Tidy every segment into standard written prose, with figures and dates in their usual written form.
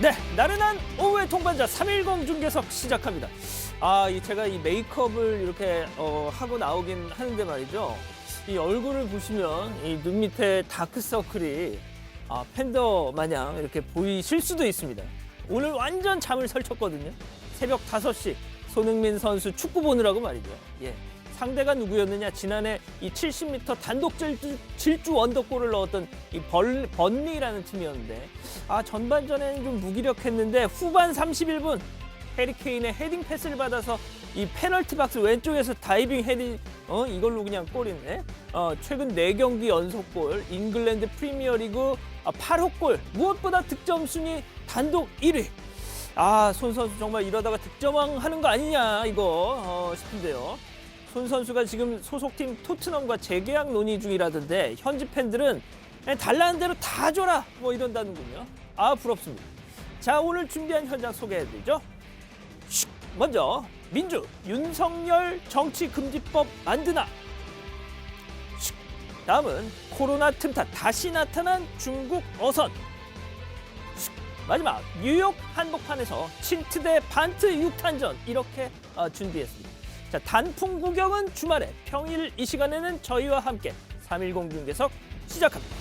네, 나른한 오후의 동반자 310 중계석 시작합니다. 제가 이 메이크업을 이렇게 하고 나오긴 하는데 말이죠. 이 얼굴을 보시면 이 눈 밑에 다크서클이 팬더 마냥 이렇게 보이실 수도 있습니다. 오늘 완전 잠을 설쳤거든요. 새벽 5시 손흥민 선수 축구 보느라고 말이죠. 예. 상대가 누구였느냐? 지난해 이 70m 단독 질주 원더골을 넣었던 이 번리라는 팀이었는데 전반전에는 좀 무기력했는데 후반 31분 해리 케인의 헤딩 패스를 받아서 이 페널티 박스 왼쪽에서 다이빙 헤딩 이걸로 그냥 골이네. 최근 4경기 연속골, 잉글랜드 프리미어리그 8호 골, 무엇보다 득점 순위 단독 1위. 손 선수 정말 이러다가 득점왕 하는 거 아니냐 이거 싶은데요. 손 선수가 지금 소속팀 토트넘과 재계약 논의 중이라던데 현지 팬들은 그냥 달라는 대로 다 줘라 뭐 이런다는군요. 부럽습니다. 자, 오늘 준비한 현장 소개해드리죠. 먼저 민주 윤석열 정치금지법 만드나. 다음은 코로나 틈타 다시 나타난 중국 어선. 마지막 뉴욕 한복판에서 틴트 대 반트 6탄전 이렇게 준비했습니다. 자, 단풍 구경은 주말에, 평일 이 시간에는 저희와 함께 310 중계석 시작합니다.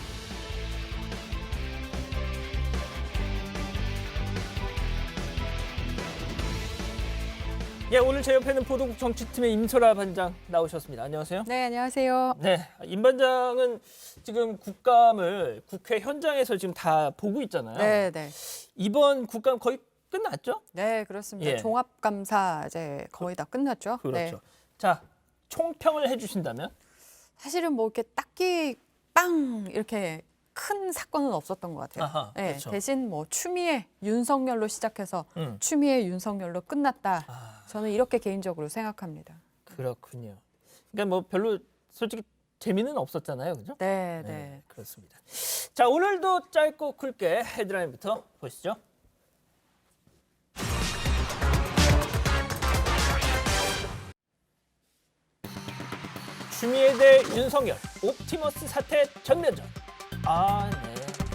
예, 오늘 제 옆에는 보도국 정치팀의 임설아 반장 나오셨습니다. 안녕하세요. 네, 안녕하세요. 네, 임 반장은 지금 국감을 국회 현장에서 지금 다 보고 있잖아요. 네, 네. 이번 국감 거의 끝났죠? 네, 그렇습니다. 예. 종합감사 이제 거의 다 끝났죠. 그렇죠. 네. 자, 총평을 해주신다면? 사실은 뭐 이렇게 딱히 빵 이렇게 큰 사건은 없었던 것 같아요. 아하, 네, 그렇죠. 대신 뭐 추미애 윤석열로 시작해서 추미애 윤석열로 끝났다. 저는 이렇게 개인적으로 생각합니다. 그렇군요. 그러니까 뭐 별로 솔직히 재미는 없었잖아요, 그죠? 네, 네. 그렇습니다. 자, 오늘도 짧고 굵게 헤드라인부터 보시죠. 추미애 대 윤석열, 옵티머스 사태 전면전. 네.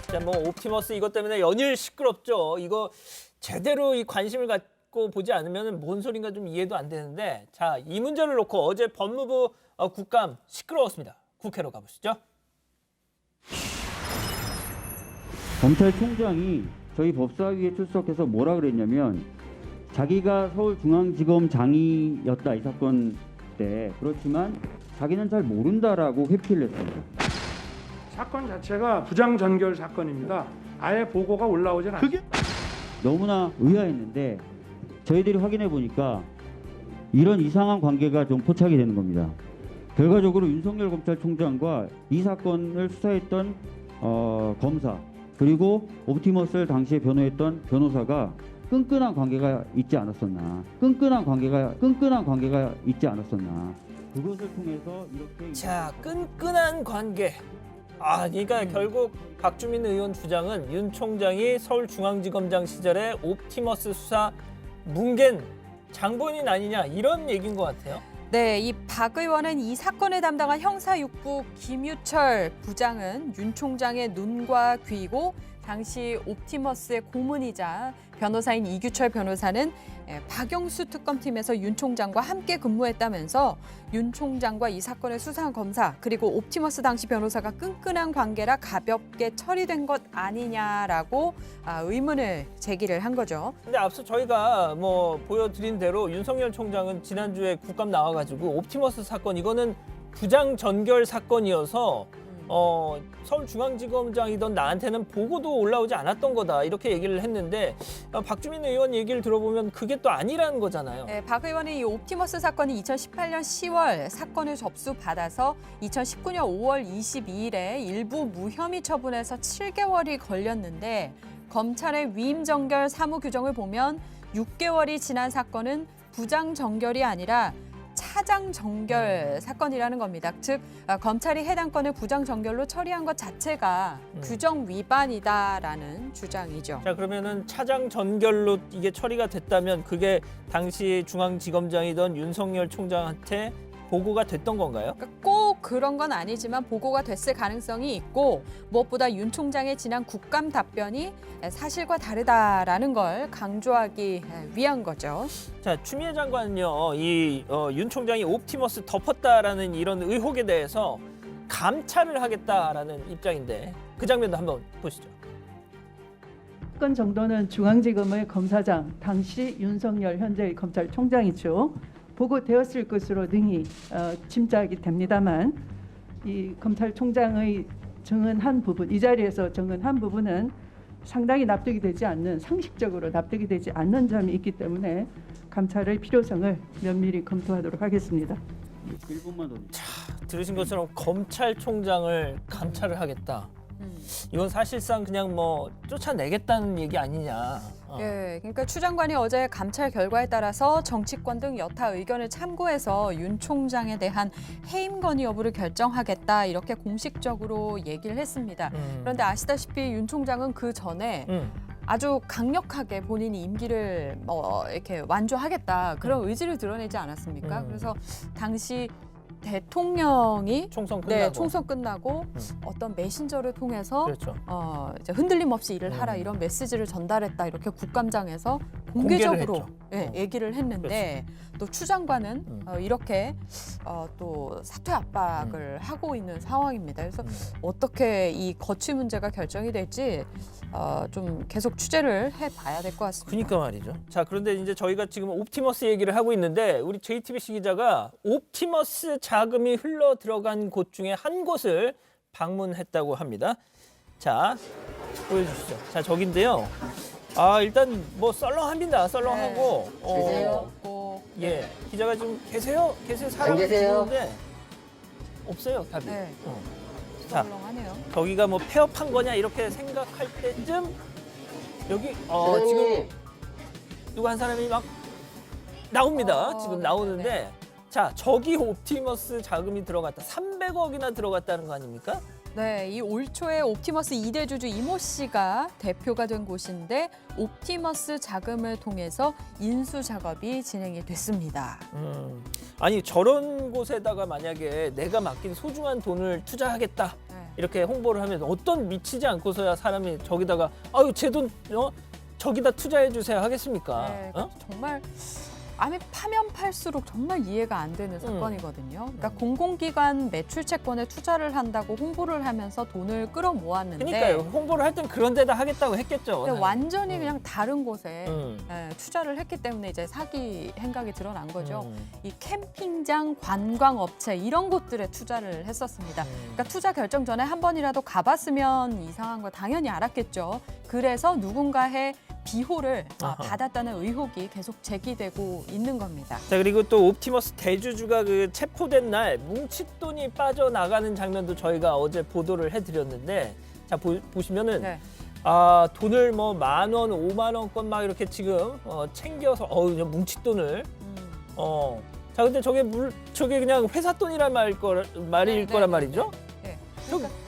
자, 뭐 옵티머스 이것 때문에 연일 시끄럽죠. 이거 제대로 이 관심을 갖고 보지 않으면 뭔 소린가 좀 이해도 안 되는데, 자, 이 문제를 놓고 어제 법무부 국감 시끄러웠습니다. 국회로 가보시죠. 검찰총장이 저희 법사위에 출석해서 뭐라 그랬냐면 자기가 서울중앙지검장이었다 이 사건 때, 그렇지만 자기는 잘 모른다라고 회피를 했습니다. 사건 자체가 부장전결 사건입니다. 아예 보고가 올라오질 않아요. 너무나 의아했는데 저희들이 확인해 보니까 이런 이상한 관계가 좀 포착이 되는 겁니다. 결과적으로 윤석열 검찰총장과 이 사건을 수사했던 검사, 그리고 옵티머스를 당시에 변호했던 변호사가 끈끈한 관계가 있지 않았었나. 끈끈한 관계가 있지 않았었나. 그것을 통해서 이렇게. 자, 끈끈한 관계. 그러니까 결국 박주민 의원 주장은 윤 총장이 서울중앙지검장 시절에 옵티머스 수사 뭉갠 장본인 아니냐 이런 얘기인 것 같아요. 네, 이 박 의원은 이 사건을 담당한 형사육부 김유철 부장은 윤 총장의 눈과 귀이고 당시 옵티머스의 고문이자 변호사인 이규철 변호사는 박영수 특검팀에서 윤 총장과 함께 근무했다면서 윤 총장과 이 사건을 수사한 검사 그리고 옵티머스 당시 변호사가 끈끈한 관계라 가볍게 처리된 것 아니냐라고 의문을 제기를 한 거죠. 근데 앞서 저희가 뭐 보여드린 대로 윤석열 총장은 지난주에 국감 나와가지고 옵티머스 사건 이거는 부장 전결 사건이어서 서울중앙지검장이던 나한테는 보고도 올라오지 않았던 거다 이렇게 얘기를 했는데 박주민 의원 얘기를 들어보면 그게 또 아니라는 거잖아요. 네, 박 의원은 이 옵티머스 사건이 2018년 10월 사건을 접수받아서 2019년 5월 22일에 일부 무혐의 처분에서 7개월이 걸렸는데 검찰의 위임 정결 사무 규정을 보면 6개월이 지난 사건은 부장 정결이 아니라 차장 정결 사건이라는 겁니다. 즉 검찰이 해당 건을 부장 정결로 처리한 것 자체가 규정 위반이다라는 주장이죠. 자, 그러면은 차장 전결로 이게 처리가 됐다면 그게 당시 중앙지검장이던 윤석열 총장한테 보고가 됐던 건가요? 그러니까 꼭 그런 건 아니지만 보고가 됐을 가능성이 있고 무엇보다 윤 총장의 지난 국감 답변이 사실과 다르다라는 걸 강조하기 위한 거죠. 자, 추미애 장관은요, 윤 총장이 옵티머스 덮었다라는 이런 의혹에 대해서 감찰을 하겠다라는 입장인데 그 장면도 한번 보시죠. 사건 정도는 중앙지검의 검사장, 당시 윤석열 현재 검찰총장이죠. 보고되었을 것으로 능히 짐작이 됩니다만 이 검찰총장의 증언한 부분, 이 자리에서 증언한 부분은 상당히 납득이 되지 않는, 상식적으로 납득이 되지 않는 점이 있기 때문에 감찰의 필요성을 면밀히 검토하도록 하겠습니다. 1분만 더. 들으신 것처럼 검찰총장을 감찰을 하겠다. 이건 사실상 그냥 뭐 쫓아내겠다는 얘기 아니냐. 예, 그러니까 추 장관이 어제 감찰 결과에 따라서 정치권 등 여타 의견을 참고해서 윤 총장에 대한 해임 건의 여부를 결정하겠다 이렇게 공식적으로 얘기를 했습니다. 그런데 아시다시피 윤 총장은 그 전에 아주 강력하게 본인이 임기를 이렇게 완주하겠다 그런 의지를 드러내지 않았습니까? 그래서 당시 대통령이 총선 끝나고. 네, 총선 끝나고 어떤 메신저를 통해서 그렇죠. 이제 흔들림 없이 일을 하라 이런 메시지를 전달했다 이렇게 국감장에서 공개적으로 공개를 했죠. 얘기를 했는데 또 추 장관은 이렇게 또 사퇴 압박을 하고 있는 상황입니다. 그래서 어떻게 이 거취 문제가 결정이 될지 좀 계속 취재를 해봐야 될 것 같습니다. 그러니까 말이죠. 자, 그런데 이제 저희가 지금 옵티머스 얘기를 하고 있는데 우리 JTBC 기자가 옵티머스 자금이 흘러 들어간 곳 중에 한 곳을 방문했다고 합니다. 자, 보여주시죠. 자, 저긴데요. 일단 뭐 썰렁합니다. 썰렁하고. 없고 예, 기자가 좀 계세요? 사람 계세요? 없어요, 답이. 네. 자, 썰렁하네요. 저기가 뭐 폐업한 거냐 이렇게 생각할 때쯤 여기 지금 누구 한 사람이 막 나옵니다. 지금 나오는데 네네. 자, 저기 옵티머스 자금이 들어갔다. 300억이나 들어갔다는 거 아닙니까? 네, 이 올 초에 옵티머스 2대 주주 이모 씨가 대표가 된 곳인데 옵티머스 자금을 통해서 인수 작업이 진행이 됐습니다. 아니, 저런 곳에다가 만약에 내가 맡긴 소중한 돈을 투자하겠다. 네. 이렇게 홍보를 하면 어떤 미치지 않고서야 사람이 저기다가 아유, 제 돈 저기다 투자해 주세요 하겠습니까? 네, 정말 아니 파면 팔수록 정말 이해가 안 되는 사건이거든요. 그러니까 공공기관 매출 채권에 투자를 한다고 홍보를 하면서 돈을 끌어모았는데 그러니까요. 홍보를 할 땐 그런 데다 하겠다고 했겠죠. 근데 완전히 그냥 다른 곳에 음. 투자를 했기 때문에 이제 사기 행각이 드러난 거죠. 이 캠핑장, 관광업체 이런 곳들에 투자를 했었습니다. 그러니까 투자 결정 전에 한 번이라도 가봤으면 이상한 거 당연히 알았겠죠. 그래서 누군가의 비호를 받았다는 의혹이 계속 제기되고 있는 겁니다. 자, 그리고 또 옵티머스 대주주가 그 체포된 날 뭉칫돈이 빠져나가는 장면도 저희가 어제 보도를 해드렸는데 자, 보시면은 네. 돈을 뭐 10,000원, 50,000원권 막 이렇게 지금 챙겨서 그냥 뭉칫돈을 자, 근데 저게 그냥 회사 돈이란 말일 거란 말이죠? 네.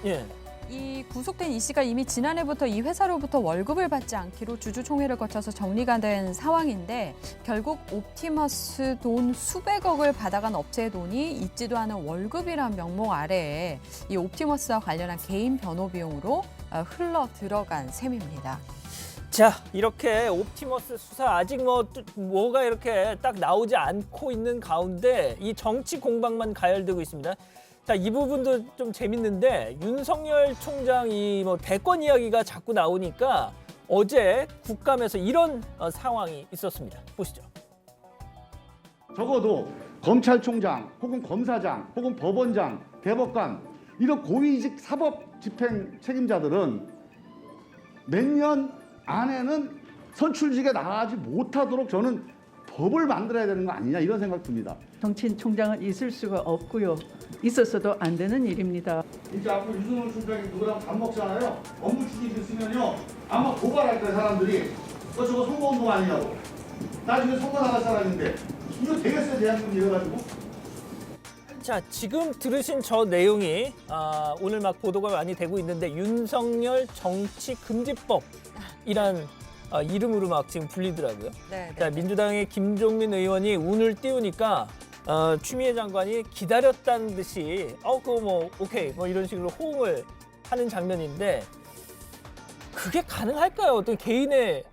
예. 이 구속된 이 씨가 이미 지난해부터 이 회사로부터 월급을 받지 않기로 주주총회를 거쳐서 정리가 된 상황인데 결국 옵티머스 돈 수백억을 받아간 업체의 돈이 있지도 않은 월급이란 명목 아래에 이 옵티머스와 관련한 개인 변호 비용으로 흘러 들어간 셈입니다. 자, 이렇게 옵티머스 수사 아직 뭐가 이렇게 딱 나오지 않고 있는 가운데 이 정치 공방만 가열되고 있습니다. 자, 이 부분도 좀 재밌는데 윤석열 총장 이 대권 이야기가 자꾸 나오니까 어제 국감에서 이런 상황이 있었습니다. 보시죠. 적어도 검찰총장 혹은 검사장 혹은 법원장, 대법관 이런 고위직 사법 집행 책임자들은 몇 년 안에는 선출직에 나가지 못하도록 저는 법을 만들어야 되는 거 아니냐 이런 생각 듭니다. 정치인총장은 있을 수가 없고요. 있었어도 안 되는 일입니다. 이제 앞으로 윤석열 총장이 누구랑 밥 먹잖아요. 업무 추진 있으면요. 아마 고발할 거예요 사람들이. 저거 선거운동 아니냐고. 나중에 선거 나갈 사람인데 이거 되겠어요 대한민국 이래가지고. 자, 지금 들으신 저 내용이 오늘 막 보도가 많이 되고 있는데 윤석열 정치금지법이란 이름으로 막 지금 불리더라고요. 네, 자, 민주당의 김종민 의원이 운을 띄우니까 추미애 장관이 기다렸다는 듯이 그거 뭐 오케이 뭐 이런 식으로 호응을 하는 장면인데 그게 가능할까요? 어떤 개인의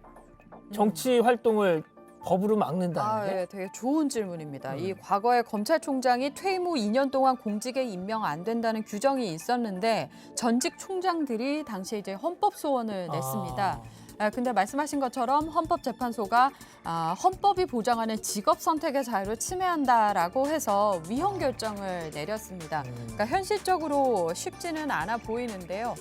정치 활동을 법으로 막는다는 게? 예, 되게 좋은 질문입니다. 이 과거에 검찰총장이 퇴임 후 2년 동안 공직에 임명 안 된다는 규정이 있었는데 전직 총장들이 당시에 이제 헌법 소원을 냈습니다. 근데 말씀하신 것처럼 헌법재판소가 헌법이 보장하는 직업 선택의 자유를 침해한다라고 해서 위헌 결정을 내렸습니다. 그러니까 현실적으로 쉽지는 않아 보이는데요.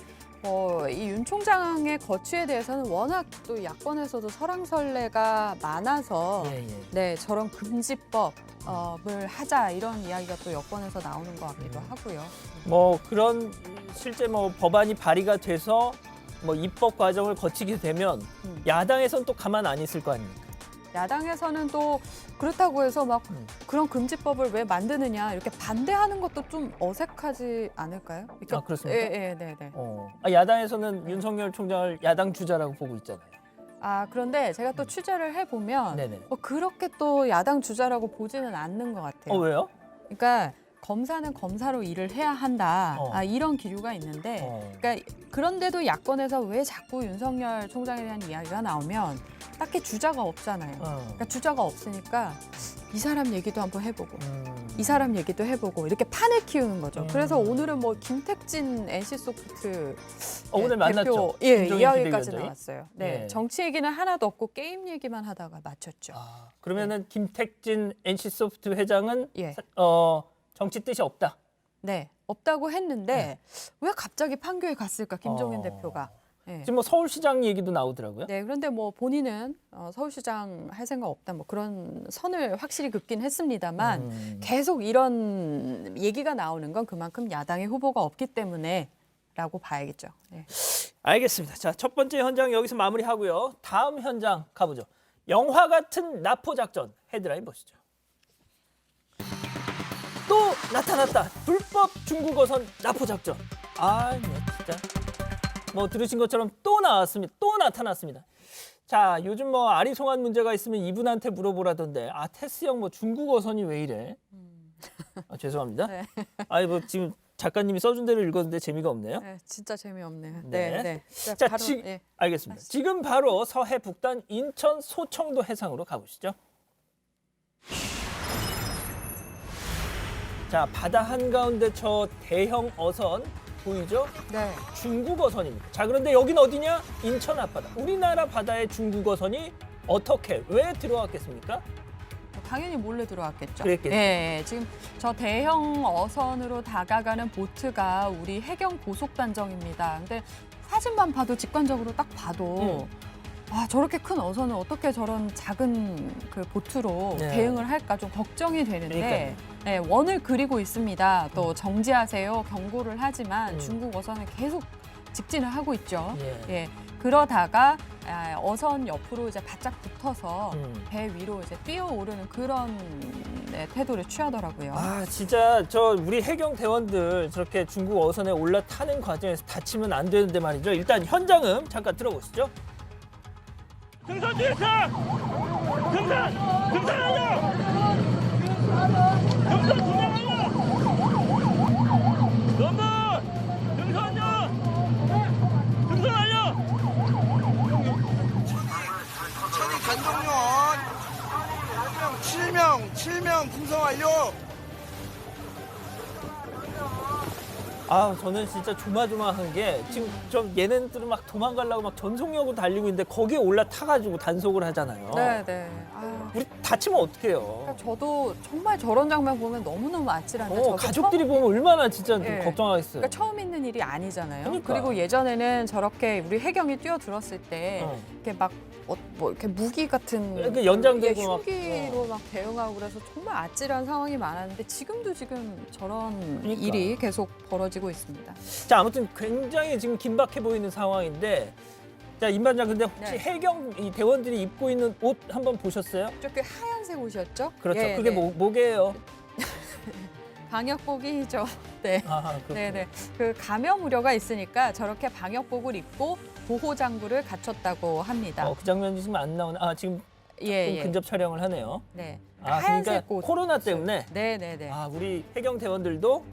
이 윤 총장의 거취에 대해서는 워낙 또 야권에서도 설왕설래가 많아서 네, 저런 금지법을 하자 이런 이야기가 또 여권에서 나오는 것 같기도 하고요. 뭐 그런 실제 뭐 법안이 발의가 돼서 뭐 입법 과정을 거치게 되면 야당에선 또 가만 안 있을 거 아닙니까? 야당에서는 또 그렇다고 해서 막 그런 금지법을 왜 만드느냐 이렇게 반대하는 것도 좀 어색하지 않을까요? 그러니까, 그렇습니까? 네. 야당에서는 윤석열 총장을 야당 주자라고 보고 있잖아요. 그런데 제가 또 취재를 해보면 네네. 그렇게 또 야당 주자라고 보지는 않는 것 같아요. 왜요? 그러니까 검사는 검사로 일을 해야 한다. 이런 기류가 있는데 그러니까 그런데도 야권에서 왜 자꾸 윤석열 총장에 대한 이야기가 나오면 딱히 주자가 없잖아요. 그러니까 주자가 없으니까 이 사람 얘기도 한번 해보고 이 사람 얘기도 해보고 이렇게 판을 키우는 거죠. 그래서 오늘은 뭐 김택진 NC소프트 오늘 만났죠. 대표 김종인 이야기까지 비대위원장이? 나왔어요. 네, 네. 정치 얘기는 하나도 없고 게임 얘기만 하다가 마쳤죠. 그러면은 김택진 NC소프트 회장은 예. 정치 뜻이 없다. 네, 없다고 했는데 왜 갑자기 판교에 갔을까 김종인 대표가. 네. 지금 뭐 서울시장 얘기도 나오더라고요. 네, 그런데 뭐 본인은 서울시장 할 생각 없다 뭐 그런 선을 확실히 긋긴 했습니다만 계속 이런 얘기가 나오는 건 그만큼 야당의 후보가 없기 때문에라고 봐야겠죠. 네. 알겠습니다. 자, 첫 번째 현장 여기서 마무리하고요. 다음 현장 가보죠. 영화 같은 나포 작전 헤드라인 보시죠. 또 나타났다. 불법 중국어선 나포 작전. 네, 진짜. 뭐 들으신 것처럼 또 나왔습니다. 또 나타났습니다. 자, 요즘 뭐 아리송한 문제가 있으면 이분한테 물어보라던데. 테스 형 뭐 중국어선이 왜 이래? 죄송합니다. 네. 뭐 지금 작가님이 써준 대로 읽었는데 재미가 없네요. 네, 진짜 재미없네요. 네. 네. 자, 바로, 예. 알겠습니다. 지금 바로 서해 북단 인천 소청도 해상으로 가보시죠. 자, 바다 한가운데 저 대형 어선 보이죠? 네. 중국 어선입니다. 자, 그런데 여긴 어디냐? 인천 앞바다. 우리나라 바다에 중국 어선이 어떻게, 왜 들어왔겠습니까? 당연히 몰래 들어왔겠죠. 그랬겠죠. 네, 지금 저 대형 어선으로 다가가는 보트가 우리 해경 고속단정입니다. 근데 사진만 봐도 직관적으로 딱 봐도 저렇게 큰 어선은 어떻게 저런 작은 그 보트로 네. 대응을 할까 좀 걱정이 되는데 그러니까요. 네, 원을 그리고 있습니다. 또 정지하세요 경고를 하지만 중국 어선은 계속 직진을 하고 있죠. 예. 그러다가 어선 옆으로 이제 바짝 붙어서 배 위로 이제 뛰어오르는 그런 태도를 취하더라고요. 진짜 저 우리 해경 대원들 저렇게 중국 어선에 올라타는 과정에서 다치면 안 되는데 말이죠. 일단 현장음 잠깐 들어보시죠. 등산 뒤에서! 등산하려! 등산 진행하려! 너무! 등산하려! 등산하려! 천이 단종요원 7명 풍선 완료. 저는 진짜 조마조마한 게 지금 좀 얘네들은 막 도망가려고 막 전속력으로 달리고 있는데 거기에 올라타가지고 단속을 하잖아요. 네. 우리 다치면 어떡해요? 그러니까 저도 정말 저런 장면 보면 너무너무 아찔한데 저도 가족들이 보면 얼마나 진짜 좀 예. 걱정하겠어요. 그러니까 처음 있는 일이 아니잖아요. 그러니까. 그리고 예전에는 저렇게 우리 해경이 뛰어들었을 때 이렇게 막 뭐 이렇게 무기 같은 이렇게 연장되고 막, 흉기로 막 대응하고 그래서 정말 아찔한 상황이 많았는데 지금도 지금 저런 그러니까. 일이 계속 벌어지고 있습니다. 자, 아무튼 굉장히 지금 긴박해 보이는 상황인데, 자, 임 반장 근데 혹시 네. 해경 이 대원들이 입고 있는 옷 한번 보셨어요? 저게 하얀색 옷이었죠? 그렇죠. 예, 그게 네. 뭐게요? 방역복이죠. 네. 그렇군요. 네네. 그 감염 우려가 있으니까 저렇게 방역복을 입고 보호 장구를 갖췄다고 합니다. 그 장면이 지금 안 나오나? 지금 예. 근접 촬영을 하네요. 네. 아, 하얀색 그러니까 옷. 코로나 때문에 네네네. 아, 우리 해경 대원들도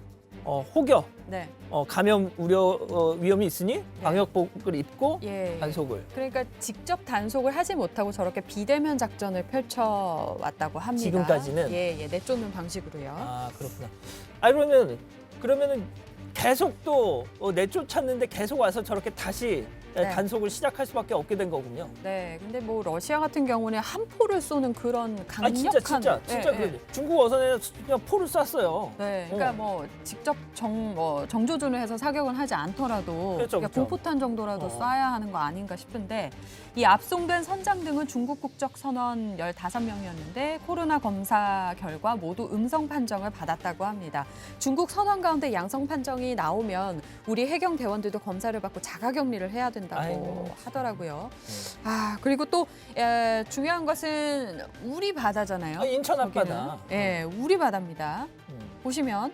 혹여 네. 감염 우려 위험이 있으니 방역복을 입고 예. 단속을. 그러니까 직접 단속을 하지 못하고 저렇게 비대면 작전을 펼쳐왔다고 합니다. 지금까지는? 예, 내쫓는 방식으로요. 아, 그렇구나. 아, 그러면은 계속 또 내쫓았는데 계속 와서 저렇게 다시 네. 단속을 시작할 수밖에 없게 된 거군요. 네, 근데 뭐 러시아 같은 경우는 한 포를 쏘는 그런 아, 강력한. 진짜 예, 그래. 중국 어선에 그냥 포를 쐈어요. 네, 그러니까 어. 뭐 직접 정조준을 해서 사격은 하지 않더라도 그렇죠, 그러니까 그렇죠. 공포탄 정도라도 어. 쏴야 하는 거 아닌가 싶은데 이 압송된 선장 등은 중국 국적 선원 15명이었는데 코로나 검사 결과 모두 음성 판정을 받았다고 합니다. 중국 선원 가운데 양성 판정이 나오면 우리 해경 대원들도 검사를 받고 자가격리를 해야 된다고 아이고. 하더라고요. 아, 그리고 또 중요한 것은 우리 바다잖아요. 아, 인천 거기는. 앞바다. 예, 우리 바다입니다. 음. 보시면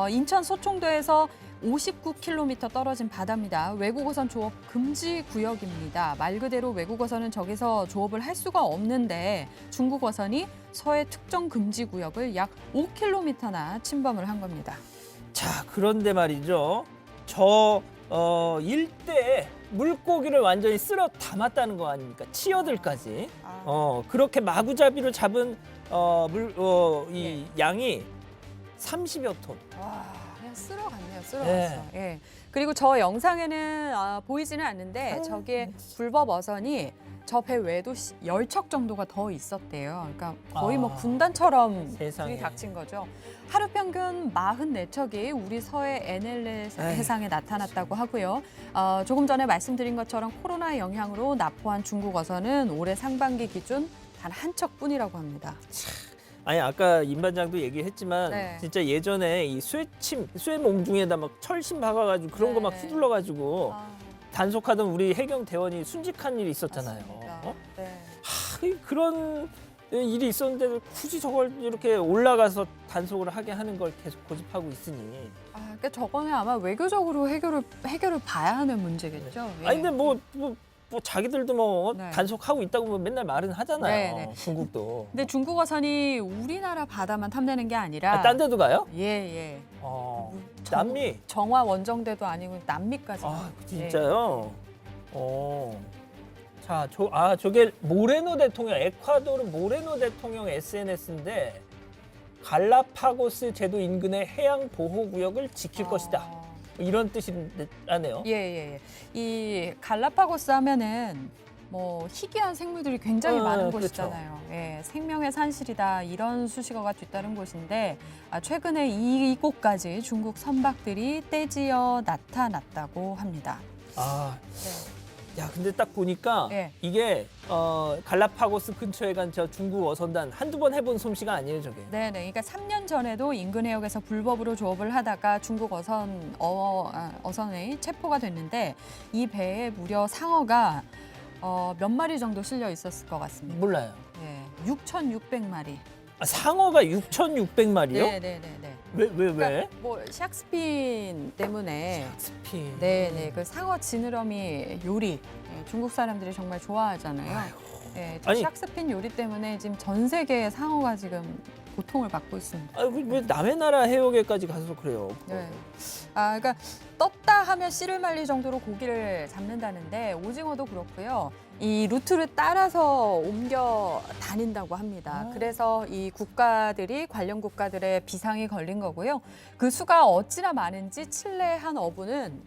인천 소총도에서 59km 떨어진 바다입니다. 외국어선 조업 금지 구역입니다. 말 그대로 외국어선은 저기서 조업을 할 수가 없는데 중국어선이 서해 특정 금지 구역을 약 5km나 침범을 한 겁니다. 자, 그런데 말이죠. 저 일대에 물고기를 완전히 쓸어 담았다는 거 아닙니까? 치어들까지. 그렇게 마구잡이로 잡은 이 양이 30여 톤. 와, 그냥 쓸어갔네요. 쓸어갔어. 예. 그리고 저 영상에는 보이지는 않는데 저기에 불법 어선이 저 배 외에도 10척 정도가 더 있었대요. 그러니까 거의 뭐 아, 군단처럼 세상에. 들이 닥친 거죠. 하루 평균 44척이 우리 서해 NLL 해상에 나타났다고 하고요. 조금 전에 말씀드린 것처럼 코로나 영향으로 납포한 중국 어선은 올해 상반기 기준 단 한 척뿐이라고 합니다. 아니, 아까 임 반장도 얘기했지만 네. 진짜 예전에 이 쇠 몽둥이에다 막 철심 박아가지고 그런 거 막 네. 휘둘러가지고 단속하던 우리 해경 대원이 순직한 일이 있었잖아요. 맞습니다. 네. 그런 일이 있었는데 굳이 저걸 이렇게 올라가서 단속을 하게 하는 걸 계속 고집하고 있으니. 그러니까 저거는 아마 외교적으로 해결을 봐야 하는 문제겠죠. 예. 아니, 근데 뭐 자기들도 뭐 네. 단속하고 있다고 뭐 맨날 말은 하잖아요. 네, 네. 중국도. 근데 중국 어선이 우리나라 바다만 탐내는 게 아니라 딴 데도 가요? 예. 남미. 정화 원정대도 아니고 남미까지. 아, 예. 진짜요? 자, 저게 모레노 대통령, 에콰도르 모레노 대통령 SNS인데 갈라파고스 제도 인근의 해양 보호 구역을 지킬 것이다. 이런 뜻이라네요. 예. 이 갈라파고스 하면은 뭐 희귀한 생물들이 굉장히 많은 그렇죠. 곳이잖아요. 예, 생명의 산실이다 이런 수식어가 뒤따른 곳인데 최근에 이곳까지 중국 선박들이 떼지어 나타났다고 합니다. 야, 근데 딱 보니까 네. 이게 갈라파고스 근처에 간 저 중국 어선단 한두 번 해본 솜씨가 아니에요, 저게. 네네. 그러니까 3년 전에도 인근 해역에서 불법으로 조업을 하다가 중국 어선에 체포가 됐는데 이 배에 무려 상어가 몇 마리 정도 실려 있었을 것 같습니다. 몰라요. 네, 6,600마리. 상어가 6,600마리요? 네네네. 왜? 그러니까 뭐 샥스핀 때문에. 스피. 네네. 그 상어 지느러미 요리 중국 사람들이 정말 좋아하잖아요. 네, 저 아니. 샥스핀 요리 때문에 지금 전 세계의 상어가 지금 고통을 받고 있습니다. 왜 남의 나라 해역에까지 가서 그래요? 네. 그러니까 떴다 하면 씨를 말릴 정도로 고기를 잡는다는데 오징어도 그렇고요. 이 루트를 따라서 옮겨 다닌다고 합니다. 그래서 이 관련 국가들의 비상이 걸린 거고요. 그 수가 어찌나 많은지 칠레 한 어부는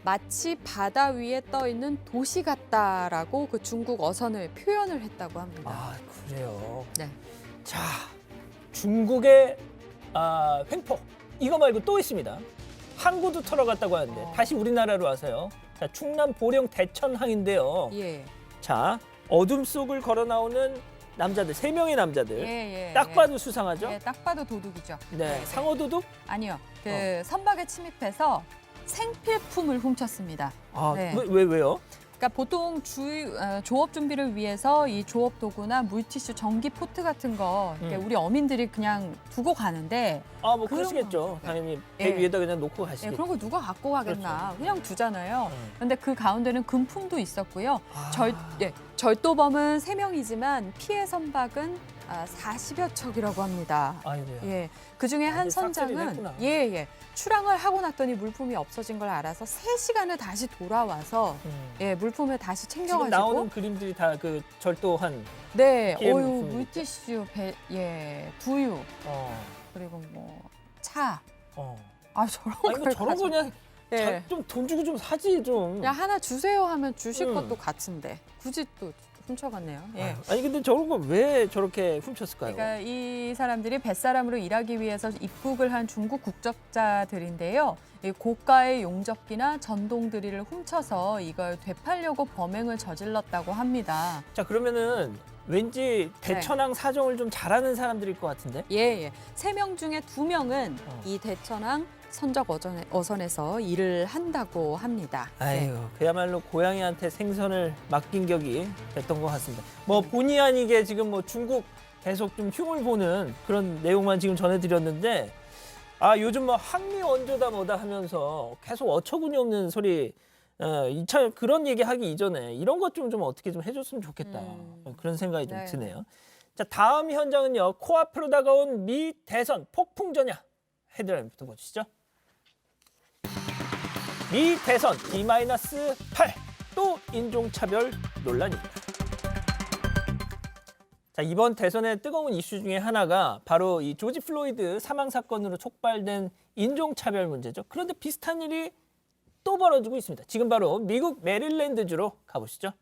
마치 바다 위에 떠 있는 도시 같다라고 그 중국 어선을 표현을 했다고 합니다. 아, 그래요. 네. 자, 중국의 횡포. 이거 말고 또 있습니다. 항구도 털어갔다고 하는데 다시 우리나라로 와서요. 자, 충남 보령 대천항인데요. 예. 자, 어둠 속을 걸어 나오는 남자들, 3명의 남자들. 예. 딱 봐도 수상하죠? 예, 딱 봐도 도둑이죠. 네, 상어 도둑? 아니요. 선박에 침입해서 생필품을 훔쳤습니다. 아, 네. 왜요? 그러니까 보통 조업 준비를 위해서 이 조업 도구나 물티슈, 전기 포트 같은 거 이렇게 우리 어민들이 그냥 두고 가는데 뭐 그런 그러시겠죠. 거. 당연히 배 예. 위에다 그냥 놓고 가시겠죠. 그런 거 누가 갖고 가겠나. 그렇죠. 그냥 두잖아요. 네. 그런데 그 가운데는 금품도 있었고요. 절도범은 3명이지만 피해 선박은 40여 척이라고 합니다. 아이고야. 예, 그 중에 한 이게 싹쓸이를 선장은 했구나. 출항을 하고 났더니 물품이 없어진 걸 알아서 3시간을 다시 돌아와서 물품을 다시 지금 챙겨가지고 나오는 그림들이 다 그 절도한. 네, 피해 어유 물품이겠죠. 물티슈, 두유 어. 그리고 차. 어. 저런 아니 걸 저런 거 그냥 예. 좀 돈 주고 좀 사지 좀. 그냥 하나 주세요 하면 주실 음. 것도 같은데 굳이 또 훔쳐갔네요. 예. 아니 근데 저런 거 왜 저렇게 훔쳤을까요? 그러니까 이 사람들이 뱃사람으로 일하기 위해서 입국을 한 중국 국적자들인데요. 이 고가의 용접기나 전동 드릴을 훔쳐서 이걸 되팔려고 범행을 저질렀다고 합니다. 자 그러면은 왠지 대천항 사정을 좀 잘하는 사람들일 것 같은데? 예. 3명 중에 2명은 어. 이 대천항 선적 어선에서 일을 한다고 합니다. 아이고 그야말로 고양이한테 생선을 맡긴 격이 됐던 것 같습니다. 뭐 본의 아니게 지금 뭐 중국 계속 좀 흉을 보는 그런 내용만 지금 전해드렸는데 요즘 뭐 항미 원조다 뭐다 하면서 계속 어처구니 없는 소리 참 그런 얘기 하기 이전에 이런 것 좀 어떻게 좀 해줬으면 좋겠다 그런 생각이 좀 네. 드네요. 자 다음 현장은요 코앞으로 다가온 미 대선 폭풍 전야 헤드라인부터 보시죠. 미 대선 D-8 또 인종차별 논란입니다. 자 이번 대선의 뜨거운 이슈 중에 하나가 바로 이 조지 플로이드 사망 사건으로 촉발된 인종차별 문제죠. 그런데 비슷한 일이 또 벌어지고 있습니다. 지금 바로 미국 메릴랜드주로 가보시죠.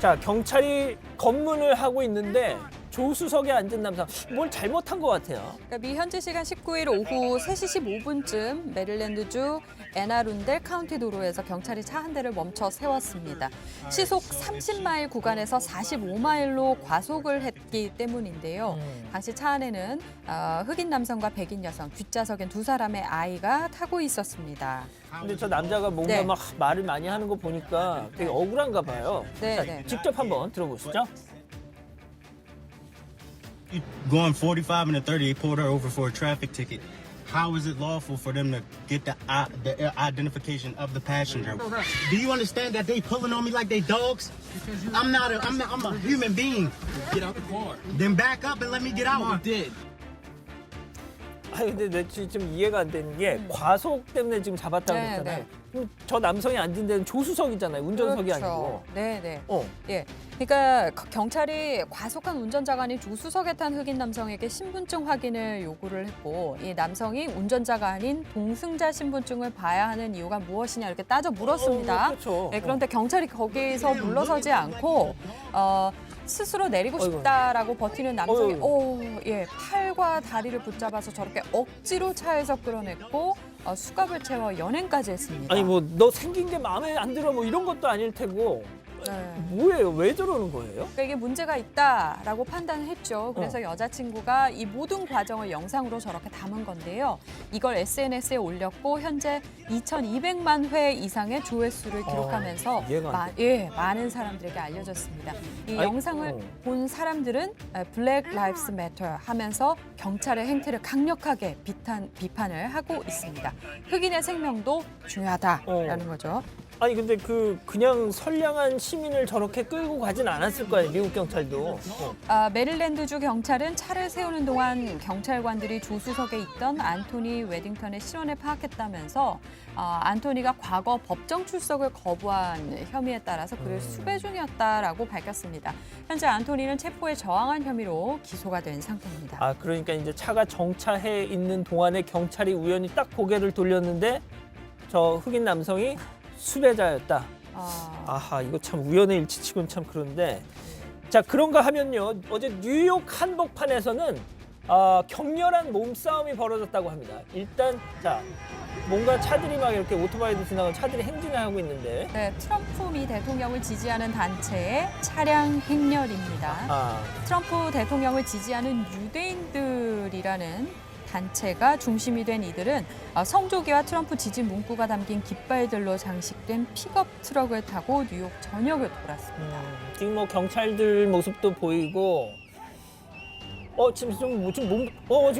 자 경찰이 검문을 하고 있는데 조수석에 앉은 남성 뭘 잘못한 것 같아요. 그러니까 미 현지 시간 19일 오후 3시 15분쯤 메릴랜드주 애나룬델 카운티 도로에서 경찰이 차 한 대를 멈춰 세웠습니다. 시속 30마일 구간에서 45마일로 과속을 했기 때문인데요. 당시 차 안에는 흑인 남성과 백인 여성, 뒷좌석엔 2사람의 아이가 타고 있었습니다. 근데 저 남자가 뭔가 네. 막 말을 많이 하는 거 보니까 되게 억울한가 봐요. 네, 자, 네. 직접 한번 들어보시죠. Going 45 and a 30, they pulled her over for a traffic ticket. How is it lawful for them to get the identification of the passenger? Do you understand that they pulling on me like they dogs? I'm a human being. Get out the car. Then back up and let me get out. You did. 근데 내 지금 이해가 안 되는 게 과속 때문에 지금 잡았다고 네, 했잖아요. 네. 그럼 저 남성이 앉은 데는 조수석이잖아요. 운전석이 그렇죠. 아니고. 네. 어. 예. 그러니까 경찰이 과속한 운전자가 아닌 조수석에 탄 흑인 남성에게 신분증 확인을 요구를 했고 이 남성이 운전자가 아닌 동승자 신분증을 봐야 하는 이유가 무엇이냐 이렇게 따져 물었습니다. 그렇죠. 네, 그런데 경찰이 거기서 물러서지 않고 스스로 내리고 어이구. 싶다라고 버티는 남성이 어이구. 팔과 다리를 붙잡아서 저렇게 억지로 차에서 끌어냈고 수갑을 채워 연행까지 했습니다. 아니 뭐 너 생긴 게 마음에 안 들어 뭐 이런 것도 아닐 테고 네. 뭐예요? 왜 저러는 거예요? 그러니까 이게 문제가 있다라고 판단을 했죠. 그래서 여자친구가 이 모든 과정을 영상으로 저렇게 담은 건데요. 이걸 SNS에 올렸고 현재 2,200만 회 이상의 조회수를 기록하면서 이해가 안 많은 사람들에게 알려졌습니다. 이 아이, 영상을 본 사람들은 Black Lives Matter 하면서 경찰의 행태를 강력하게 비판을 하고 있습니다. 흑인의 생명도 중요하다라는 거죠. 아니 근데 그냥 선량한 시민을 저렇게 끌고 가진 않았을 거예요. 미국 경찰도. 메릴랜드주 경찰은 차를 세우는 동안 경찰관들이 조수석에 있던 안토니 웨딩턴의 실언을 파악했다면서 안토니가 과거 법정 출석을 거부한 혐의에 따라서 그를 수배 중이었다라고 밝혔습니다. 현재 안토니는 체포에 저항한 혐의로 기소가 된 상태입니다. 그러니까 이제 차가 정차해 있는 동안에 경찰이 우연히 딱 고개를 돌렸는데 저 흑인 남성이 수배자였다. 아하, 이거 참 우연의 일치치고는 참 그런데. 자, 그런가 하면요. 어제 뉴욕 한복판에서는 격렬한 몸싸움이 벌어졌다고 합니다. 일단 자, 뭔가 차들이 막 이렇게 오토바이도 지나가고 차들이 행진을 하고 있는데. 네, 트럼프 미 대통령을 지지하는 단체의 차량 행렬입니다. 트럼프 대통령을 지지하는 유대인들이라는 단체가 중심이 된 이들은 성조기와 트럼프 지지 문구가 담긴 깃발들로 장식된 픽업 트럭을 타고 뉴욕 전역을 돌았습니다. 지금 뭐 경찰들 모습도 보이고 지금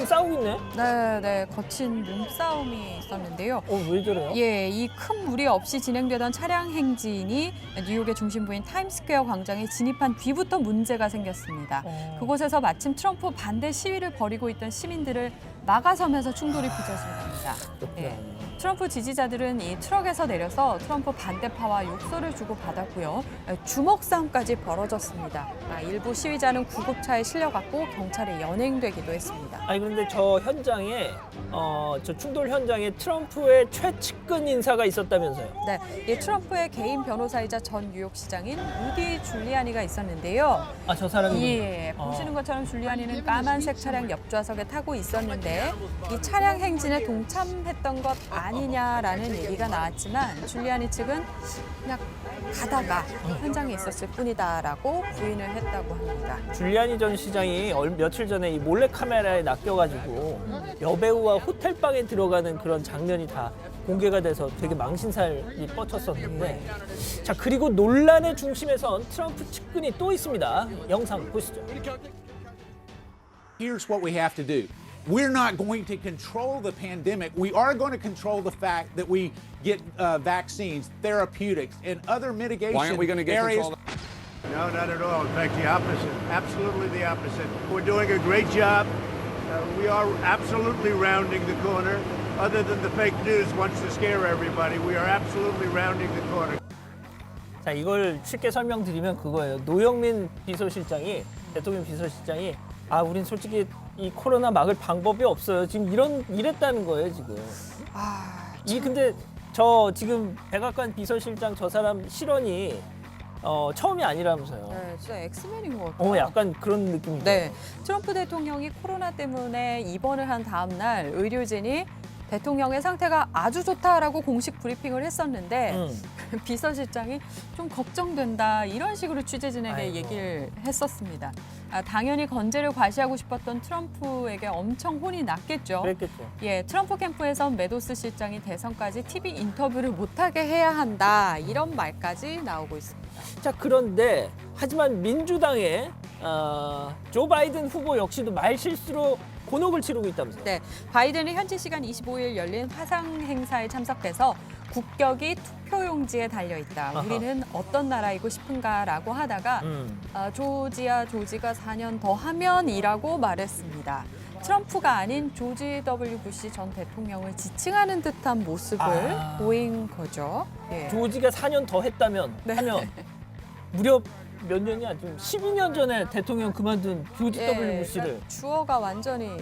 싸우고 있네. 네, 거친 몸싸움이 있었는데요. 왜 저래요? 예, 이 큰 무리 없이 진행되던 차량 행진이 뉴욕의 중심부인 타임스퀘어 광장에 진입한 뒤부터 문제가 생겼습니다. 그곳에서 마침 트럼프 반대 시위를 벌이고 있던 시민들을 막아서면서 충돌이 빚어진 겁니다. 예. 트럼프 지지자들은 이 트럭에서 내려서 트럼프 반대파와 욕설을 주고받았고요. 주먹 싸움까지 벌어졌습니다. 일부 시위자는 구급차에 실려갔고 경찰에 연행되기도 했습니다. 아니 그런데 저 현장에 저 충돌 현장에 트럼프의 최측근 인사가 있었다면서요? 네, 이 트럼프의 개인 변호사이자 전 뉴욕시장인 루디 줄리아니가 있었는데요. 저 사람이 예, 보시는 것처럼 줄리아니는 까만색 차량 옆좌석에 타고 있었는데 이 차량 행진에 동참했던 것 아니냐라는 얘기가 나왔지만 줄리아니 측은 그냥 가다가 현장에 있었을 뿐이다라고 부인을 했다고 합니다. 줄리아니 전 시장이 며칠 전에 이 몰래 카메라에 낚여가지고 여배우와 호텔방에 들어가는 그런 장면이 다 공개가 돼서 되게 망신살이 뻗쳤었는데, 자 그리고 논란의 중심에선 트럼프 측근이 또 있습니다. 영상 보시죠. Here's what we have to do. We're not going to control the pandemic. We are going to control the fact that we get vaccines, therapeutics, and other mitigation Why aren't we going to get areas. control? No, not at all. In fact, the opposite. Absolutely the opposite. We're doing a great job. We are absolutely rounding the corner. Other than the fake news wants to scare everybody, we are absolutely rounding the corner. 자 이걸 쉽게 설명드리면 그거예요. 노영민 비서실장이, 대통령 비서실장이 우린 솔직히 이 코로나 막을 방법이 없어요. 지금 이랬다는 거예요 지금. 근데 저 지금 백악관 비서실장 저 사람 실언이 처음이 아니라면서요. 네, 진짜 엑스맨인 것 같아요. 약간 그런 느낌이죠. 네, 트럼프 대통령이 코로나 때문에 입원을 한 다음 날 의료진이 대통령의 상태가 아주 좋다라고 공식 브리핑을 했었는데 비서실장이 좀 걱정된다 이런 식으로 취재진에게 얘기를 했었습니다. 당연히 건재를 과시하고 싶었던 트럼프에게 엄청 혼이 났겠죠. 그랬겠죠. 예, 트럼프 캠프에선 메도스 실장이 대선까지 TV 인터뷰를 못하게 해야 한다 이런 말까지 나오고 있습니다. 자 그런데 하지만 민주당의 조 바이든 후보 역시도 말 실수로 곤혹을 치르고 있다면서요. 네, 바이든이 현지 시간 25일 열린 화상 행사에 참석해서 국격이 투표용지에 달려있다. 우리는 어떤 나라이고 싶은가라고 하다가 조지가 4년 더 하면이라고 말했습니다. 트럼프가 아닌 조지 W. 부시 전 대통령을 지칭하는 듯한 모습을 보인 거죠. 예. 조지가 4년 더 했다면 하면 무려 몇 년이야? 지금 12년 전에 대통령 그만둔 조지 W. 부시를. 그러니까 주어가 완전히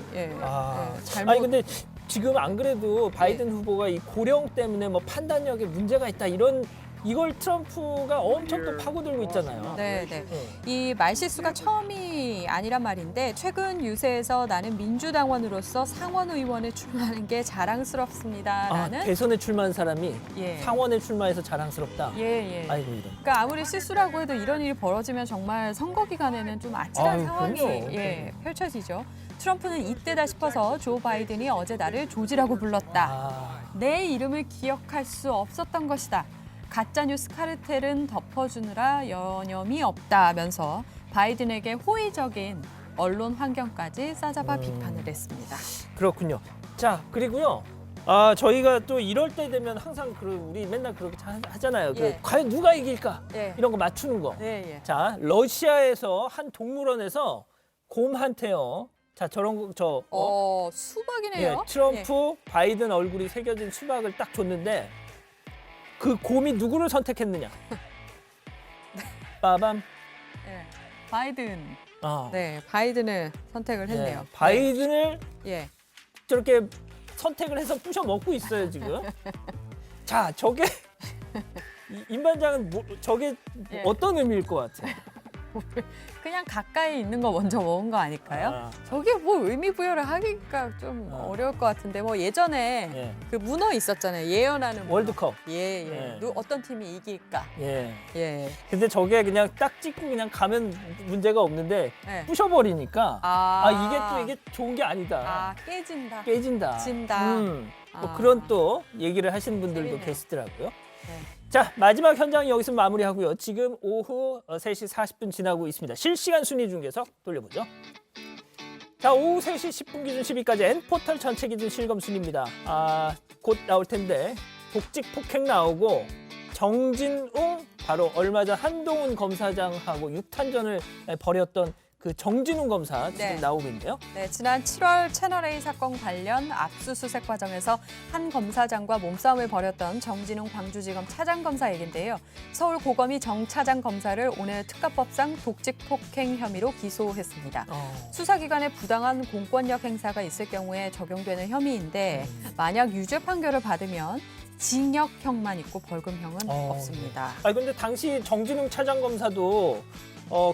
잘못. 아니 근데 지금 안 그래도 바이든 후보가 이 고령 때문에 뭐 판단력에 문제가 있다 이걸 트럼프가 엄청 또 파고들고 있잖아요. 네. 이 말실수가 처음이 아니란 말인데 최근 유세에서 나는 민주당원으로서 상원 의원에 출마하는 게 자랑스럽습니다라는 대선에 출마한 사람이 예. 상원에 출마해서 자랑스럽다. 예. 아이고 이런. 그러니까 아무리 실수라고 해도 이런 일이 벌어지면 정말 선거 기간에는 좀 아찔한 상황이 그럼요. 펼쳐지죠. 트럼프는 이때다 싶어서 조 바이든이 어제 나를 조지라고 불렀다. 내 이름을 기억할 수 없었던 것이다. 가짜뉴스 카르텔은 덮어주느라 여념이 없다면서 바이든에게 호의적인 언론 환경까지 싸잡아 비판을 했습니다. 그렇군요. 자 그리고요. 저희가 또 이럴 때 되면 항상 우리 맨날 그렇게 하잖아요. 과연 누가 이길까? 이런 거 맞추는 거. 자 러시아에서 한 동물원에서 곰한테요. 자 저런 거 수박이네요. 트럼프 바이든 얼굴이 새겨진 수박을 딱 줬는데 그 곰이 누구를 선택했느냐? 빠밤. 바이든. 바이든을 선택을 했네요. 바이든을 저렇게 선택을 해서 부셔 먹고 있어요 지금. 자 저게 임 반장은 저게 어떤 의미일 것 같아요? 그냥 가까이 있는 거 먼저 먹은 거 아닐까요? 저게 뭐 의미 부여를 하기가 좀 어려울 것 같은데 뭐 예전에 그 문어 있었잖아요. 예언하는 문어. 월드컵. 어떤 팀이 이길까? 근데 저게 그냥 딱 찍고 그냥 가면 문제가 없는데 부셔버리니까 이게 좋은 게 아니다. 깨진다. 진다. 뭐 그런 또 얘기를 하시는 분들도 계시더라고요. 자 마지막 현장 여기서 마무리하고요. 지금 오후 3시 40분 지나고 있습니다. 실시간 순위 중계석 돌려보죠. 자, 오후 3시 10분 기준 10위까지 N포털 전체 기준 실검 순입니다. 곧 나올 텐데 복직 폭행 나오고 정진웅, 바로 얼마 전 한동훈 검사장하고 육탄전을 벌였던 그 정진웅 검사 지금 네. 나오고 있는데요. 네, 지난 7월 채널A 사건 관련 압수수색 과정에서 한 검사장과 몸싸움을 벌였던 정진웅 광주지검 차장검사 얘긴데요. 서울고검이 정 차장 검사를 오늘 특가법상 복직폭행 혐의로 기소했습니다. 수사기관에 부당한 공권력 행사가 있을 경우에 적용되는 혐의인데 만약 유죄 판결을 받으면 징역형만 있고 벌금형은 없습니다. 근데 당시 정진웅 차장검사도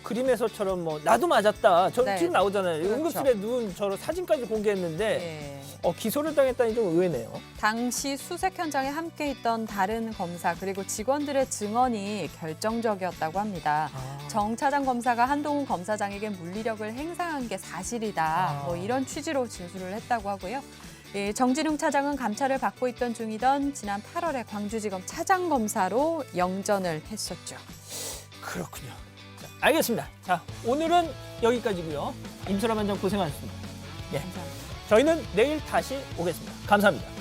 그림에서처럼 뭐 나도 맞았다. 저 네. 지금 나오잖아요. 그렇죠. 응급실에 누운 저런 사진까지 공개했는데 네. 기소를 당했다니 좀 의외네요. 당시 수색 현장에 함께 있던 다른 검사 그리고 직원들의 증언이 결정적이었다고 합니다. 정 차장 검사가 한동훈 검사장에게 물리력을 행사한 게 사실이다. 뭐 이런 취지로 진술을 했다고 하고요. 예, 정진웅 차장은 감찰을 받고 있던 중이던 지난 8월에 광주지검 차장검사로 영전을 했었죠. 그렇군요. 자, 알겠습니다. 자, 오늘은 여기까지고요. 임소라 반장 고생하셨습니다. 예. 감사합니다. 저희는 내일 다시 오겠습니다. 감사합니다.